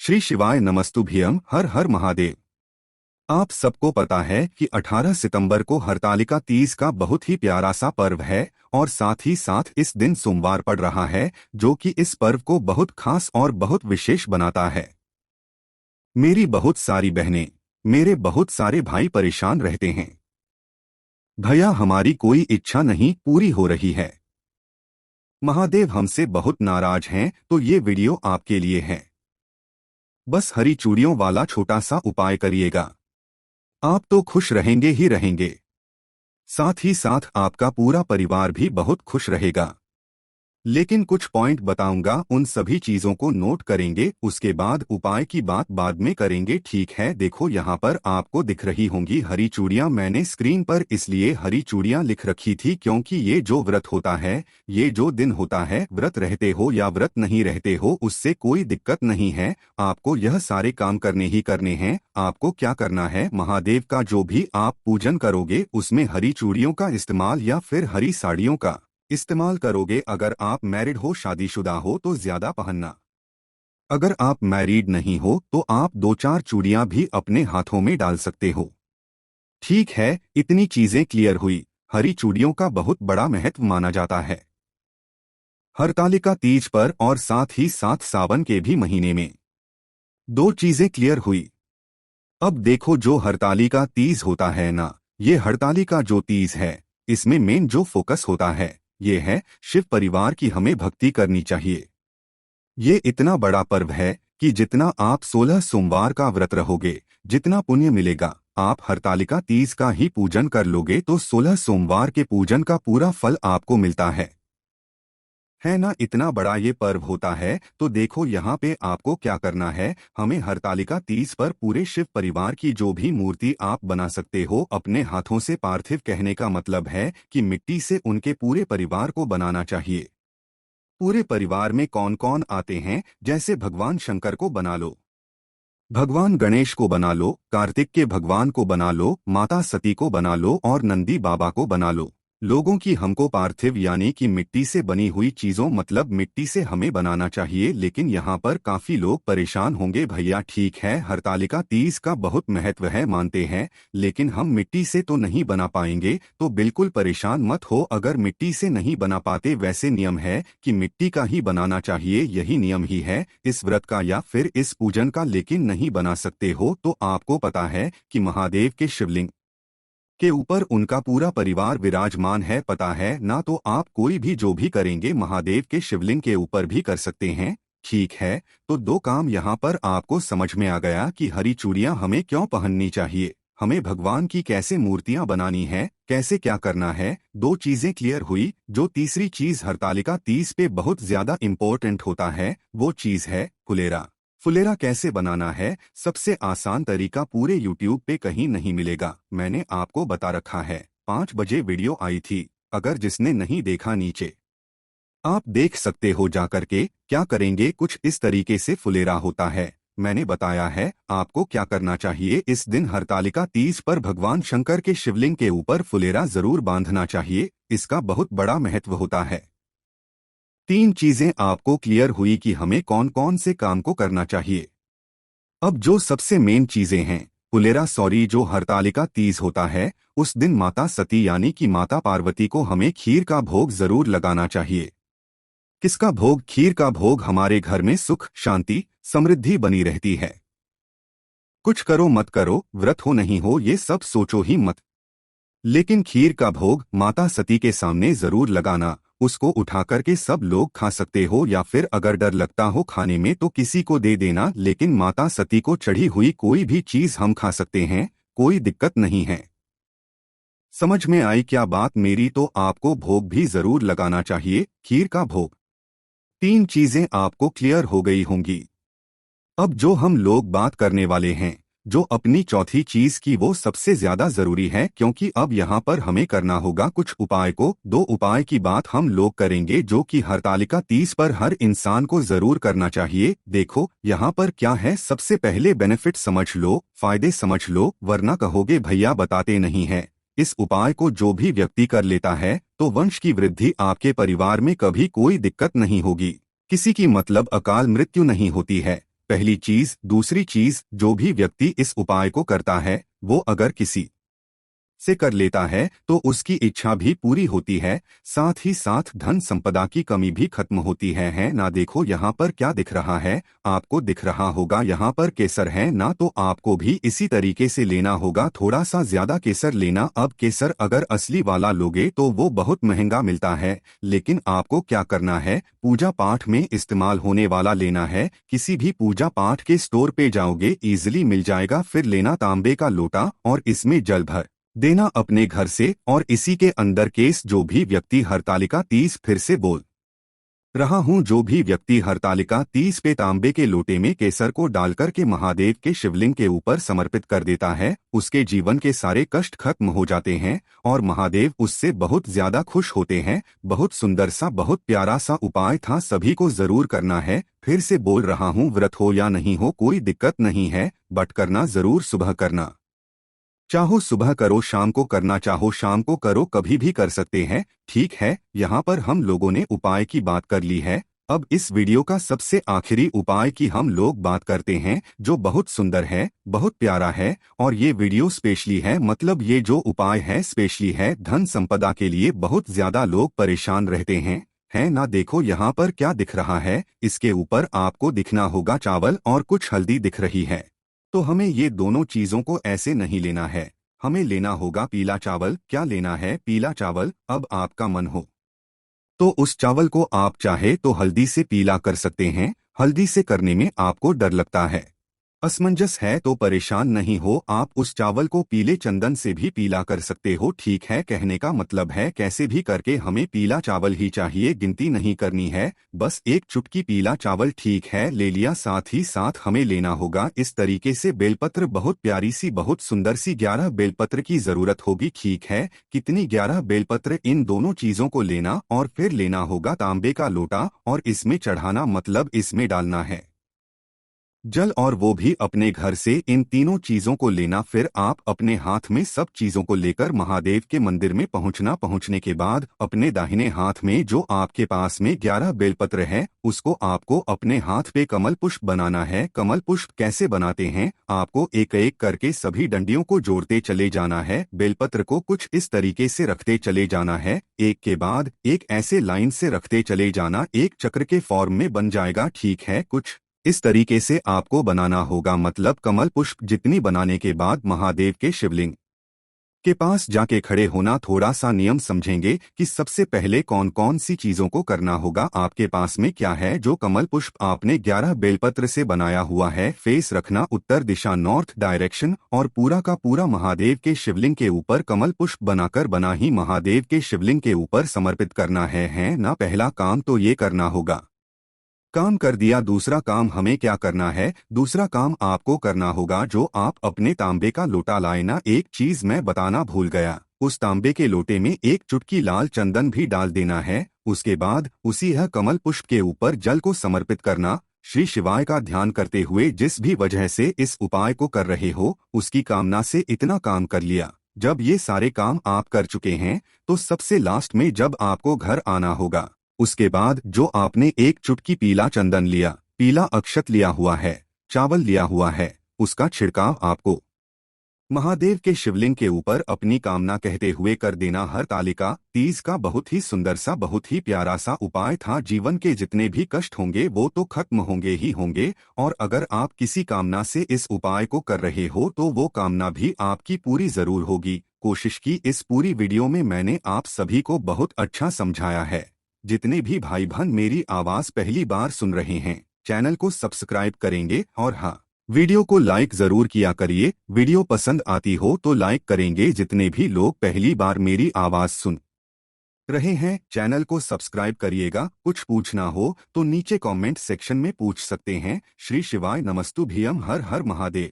श्री शिवाय नमस्तुभ्यम। हर हर महादेव। आप सबको पता है कि 18 सितंबर को हरतालिका तीज का बहुत ही प्यारा सा पर्व है और साथ ही साथ इस दिन सोमवार पड़ रहा है, जो कि इस पर्व को बहुत खास और बहुत विशेष बनाता है। मेरी बहुत सारी बहनें, मेरे बहुत सारे भाई परेशान रहते हैं, भैया हमारी कोई इच्छा नहीं पूरी हो रही है, महादेव हमसे बहुत नाराज हैं, तो ये वीडियो आपके लिए है। बस हरी चूड़ियों वाला छोटा सा उपाय करिएगा, आप तो खुश रहेंगे ही रहेंगे, साथ ही साथ आपका पूरा परिवार भी बहुत खुश रहेगा। लेकिन कुछ पॉइंट बताऊंगा, उन सभी चीजों को नोट करेंगे, उसके बाद उपाय की बात बाद में करेंगे, ठीक है। देखो यहाँ पर आपको दिख रही होंगी हरी चूड़ियां। मैंने स्क्रीन पर इसलिए हरी चूड़ियां लिख रखी थी क्योंकि ये जो व्रत होता है, ये जो दिन होता है, व्रत रहते हो या व्रत नहीं रहते हो, उससे कोई दिक्कत नहीं है। आपको यह सारे काम करने ही करने हैं। आपको क्या करना है, महादेव का जो भी आप पूजन करोगे उसमें हरी चूड़ियों का इस्तेमाल या फिर हरी साड़ियों का इस्तेमाल करोगे। अगर आप मैरिड हो, शादीशुदा हो तो ज्यादा पहनना। अगर आप मैरिड नहीं हो तो आप 2-4 चूड़ियां भी अपने हाथों में डाल सकते हो। ठीक है, इतनी चीजें क्लियर हुई। हरी चूड़ियों का बहुत बड़ा महत्व माना जाता है हरतालिका तीज पर और साथ ही साथ सावन के भी महीने में। दो चीजें क्लियर हुई। अब देखो, जो हरतालिका तीज होता है ना, ये हरतालिका जो तीज है, इसमें मेन जो फोकस होता है ये है शिव परिवार की हमें भक्ति करनी चाहिए। ये इतना बड़ा पर्व है कि जितना आप 16 सोमवार का व्रत रहोगे, जितना पुण्य मिलेगा, आप हरतालिका तीज का ही पूजन कर लोगे तो 16 सोमवार के पूजन का पूरा फल आपको मिलता है ना। इतना बड़ा ये पर्व होता है। तो देखो यहाँ पे आपको क्या करना है, हमें हरतालिका तीज पर पूरे शिव परिवार की जो भी मूर्ति आप बना सकते हो अपने हाथों से, पार्थिव कहने का मतलब है कि मिट्टी से उनके पूरे परिवार को बनाना चाहिए। पूरे परिवार में कौन कौन आते हैं, जैसे भगवान शंकर को बना लो, भगवान गणेश को बना लो, कार्तिक के भगवान को बना लो, माता सती को बना लो और नंदी बाबा को बना लो। लोगों की हमको पार्थिव यानी कि मिट्टी से बनी हुई चीजों, मतलब मिट्टी से हमें बनाना चाहिए। लेकिन यहाँ पर काफी लोग परेशान होंगे, भैया ठीक है हरतालिका तीज का बहुत महत्व है, मानते हैं, लेकिन हम मिट्टी से तो नहीं बना पाएंगे। तो बिल्कुल परेशान मत हो, अगर मिट्टी से नहीं बना पाते, वैसे नियम है कि मिट्टी का ही बनाना चाहिए, यही नियम ही है इस व्रत का या फिर इस पूजन का। लेकिन नहीं बना सकते हो तो आपको पता है कि महादेव के शिवलिंग के ऊपर उनका पूरा परिवार विराजमान है, पता है ना। तो आप कोई भी जो भी करेंगे महादेव के शिवलिंग के ऊपर भी कर सकते हैं, ठीक है। तो दो काम यहाँ पर आपको समझ में आ गया कि हरी चूड़ियां हमें क्यों पहननी चाहिए, हमें भगवान की कैसे मूर्तियां बनानी है, कैसे क्या करना है। दो चीजें क्लियर हुई। जो तीसरी चीज हरतालिका तीज पे बहुत ज्यादा इम्पोर्टेंट होता है, वो चीज है फुलेरा। फुलेरा कैसे बनाना है, सबसे आसान तरीका पूरे YouTube पे कहीं नहीं मिलेगा, मैंने आपको बता रखा है। 5 बजे वीडियो आई थी, अगर जिसने नहीं देखा नीचे आप देख सकते हो जाकर के। क्या करेंगे, कुछ इस तरीके से फुलेरा होता है, मैंने बताया है आपको क्या करना चाहिए। इस दिन हरतालिका तीज पर भगवान शंकर के शिवलिंग के ऊपर फुलेरा जरूर बांधना चाहिए, इसका बहुत बड़ा महत्व होता है। 3 चीजें आपको क्लियर हुई कि हमें कौन कौन से काम को करना चाहिए। अब जो सबसे मेन चीजें हैं, फुलेरा जो हरतालिका तीज होता है, उस दिन माता सती यानी कि माता पार्वती को हमें खीर का भोग जरूर लगाना चाहिए। किसका भोग, खीर का भोग। हमारे घर में सुख शांति समृद्धि बनी रहती है। कुछ करो मत करो, व्रत हो नहीं हो, ये सब सोचो ही मत, लेकिन खीर का भोग माता सती के सामने जरूर लगाना। उसको उठा करके सब लोग खा सकते हो या फिर अगर डर लगता हो खाने में तो किसी को दे देना, लेकिन माता सती को चढ़ी हुई कोई भी चीज हम खा सकते हैं, कोई दिक्कत नहीं है। समझ में आई क्या बात मेरी। तो आपको भोग भी जरूर लगाना चाहिए, खीर का भोग। 3 चीजें आपको क्लियर हो गई होंगी। अब जो हम लोग बात करने वाले हैं, जो अपनी चौथी चीज की, वो सबसे ज्यादा जरूरी है, क्योंकि अब यहाँ पर हमें करना होगा कुछ उपाय को। 2 उपाय की बात हम लोग करेंगे जो कि हरतालिका तीज पर हर इंसान को जरूर करना चाहिए। देखो यहाँ पर क्या है, सबसे पहले बेनिफिट समझ लो, फायदे समझ लो, वरना कहोगे भैया बताते नहीं है। इस उपाय को जो भी व्यक्ति कर लेता है तो वंश की वृद्धि, आपके परिवार में कभी कोई दिक्कत नहीं होगी, किसी की मतलब अकाल मृत्यु नहीं होती है, पहली चीज। दूसरी चीज, जो भी व्यक्ति इस उपाय को करता है वो अगर किसी से कर लेता है तो उसकी इच्छा भी पूरी होती है, साथ ही साथ धन संपदा की कमी भी खत्म होती है ना। देखो यहाँ पर क्या दिख रहा है, आपको दिख रहा होगा यहाँ पर केसर है ना, तो आपको भी इसी तरीके से लेना होगा, थोड़ा सा ज्यादा केसर लेना। अब केसर अगर असली वाला लोगे तो वो बहुत महंगा मिलता है, लेकिन आपको क्या करना है, पूजा पाठ में इस्तेमाल होने वाला लेना है। किसी भी पूजा पाठ के स्टोर पे जाओगे इजीली मिल जाएगा। फिर लेना तांबे का लोटा और इसमें जल भर देना अपने घर से, और इसी के अंदर केस जो भी व्यक्ति हरतालिका 30 फिर से बोल रहा हूँ, जो भी व्यक्ति हरतालिका 30 पे तांबे के लोटे में केसर को डालकर के महादेव के शिवलिंग के ऊपर समर्पित कर देता है, उसके जीवन के सारे कष्ट खत्म हो जाते हैं और महादेव उससे बहुत ज्यादा खुश होते हैं। बहुत सुंदर सा, बहुत प्यारा सा उपाय था, सभी को जरूर करना है। फिर से बोल रहा हूँ, व्रत हो या नहीं हो कोई दिक्कत नहीं है, बट करना जरूर सुबह करना। चाहो सुबह करो, शाम को करना चाहो शाम को करो, कभी भी कर सकते हैं, ठीक है। यहाँ पर हम लोगों ने उपाय की बात कर ली है। अब इस वीडियो का सबसे आखिरी उपाय की हम लोग बात करते हैं, जो बहुत सुंदर है, बहुत प्यारा है, और ये वीडियो स्पेशली है, मतलब ये जो उपाय है स्पेशली है धन संपदा के लिए। बहुत ज्यादा लोग परेशान रहते हैं, है ना। देखो यहाँ पर क्या दिख रहा है, इसके ऊपर आपको दिखना होगा चावल और कुछ हल्दी दिख रही है। तो हमें ये दोनों चीजों को ऐसे नहीं लेना है, हमें लेना होगा पीला चावल। क्या लेना है? पीला चावल। अब आपका मन हो तो उस चावल को आप चाहे तो हल्दी से पीला कर सकते हैं, हल्दी से करने में आपको डर लगता है, असमंजस है तो परेशान नहीं हो, आप उस चावल को पीले चंदन से भी पीला कर सकते हो, ठीक है। कहने का मतलब है कैसे भी करके हमें पीला चावल ही चाहिए, गिनती नहीं करनी है, बस एक चुटकी पीला चावल, ठीक है, ले लिया। साथ ही साथ हमें लेना होगा इस तरीके से बेलपत्र, बहुत प्यारी सी, बहुत सुंदर सी 11 बेलपत्र की जरूरत होगी, ठीक है। कितनी? 11 बेलपत्र। इन दोनों चीजों को लेना और फिर लेना होगा तांबे का लोटा और इसमें चढ़ाना, मतलब इसमें डालना है जल, और वो भी अपने घर से। इन तीनों चीजों को लेना, फिर आप अपने हाथ में सब चीजों को लेकर महादेव के मंदिर में पहुंचना। पहुंचने के बाद अपने दाहिने हाथ में जो आपके पास में 11 बेलपत्र है, उसको आपको अपने हाथ पे कमल पुष्प बनाना है। कमल पुष्प कैसे बनाते हैं, आपको एक एक करके सभी डंडियों को जोड़ते चले जाना है, बेलपत्र को कुछ इस तरीके से रखते चले जाना है, एक के बाद एक ऐसे लाइन से रखते चले जाना, एक चक्र के फॉर्म में बन जाएगा, ठीक है। कुछ इस तरीके से आपको बनाना होगा, मतलब कमल पुष्प जितनी बनाने के बाद महादेव के शिवलिंग के पास जाके खड़े होना। थोड़ा सा नियम समझेंगे कि सबसे पहले कौन कौन सी चीजों को करना होगा। आपके पास में क्या है, जो कमल पुष्प आपने 11 बेलपत्र से बनाया हुआ है, फेस रखना उत्तर दिशा, नॉर्थ डायरेक्शन, और पूरा का पूरा महादेव के शिवलिंग के ऊपर कमल पुष्प बनाकर बना ही महादेव के शिवलिंग के ऊपर समर्पित करना है ना। पहला काम तो ये करना होगा, काम कर दिया। दूसरा काम हमें क्या करना है, दूसरा काम आपको करना होगा, जो आप अपने तांबे का लोटा लाए ना, एक चीज मैं बताना भूल गया, उस तांबे के लोटे में एक चुटकी लाल चंदन भी डाल देना है। उसके बाद उसी यह कमल पुष्प के ऊपर जल को समर्पित करना, श्री शिवाय का ध्यान करते हुए। जिस भी वजह से इस उपाय को कर रहे हो, उसकी कामना से इतना काम कर लिया। जब ये सारे काम आप कर चुके हैं, तो सबसे लास्ट में जब आपको घर आना होगा, उसके बाद जो आपने एक चुटकी पीला चंदन लिया, पीला अक्षत लिया हुआ है, चावल लिया हुआ है, उसका छिड़काव आपको महादेव के शिवलिंग के ऊपर अपनी कामना कहते हुए कर देना। हरतालिका 30 का बहुत ही सुंदर सा, बहुत ही प्यारा सा उपाय था। जीवन के जितने भी कष्ट होंगे वो तो खत्म होंगे ही होंगे, और अगर आप किसी कामना से इस उपाय को कर रहे हो तो वो कामना भी आपकी पूरी जरूर होगी। कोशिश की इस पूरी वीडियो में मैंने आप सभी को बहुत अच्छा समझाया है। जितने भी भाई बहन मेरी आवाज पहली बार सुन रहे हैं, चैनल को सब्सक्राइब करेंगे, और हाँ, वीडियो को लाइक जरूर किया करिए। वीडियो पसंद आती हो तो लाइक करेंगे। जितने भी लोग पहली बार मेरी आवाज सुन रहे हैं, चैनल को सब्सक्राइब करिएगा। कुछ पूछना हो तो नीचे कमेंट सेक्शन में पूछ सकते हैं। श्री शिवाय नमस्तुभ्यम। हर हर महादेव।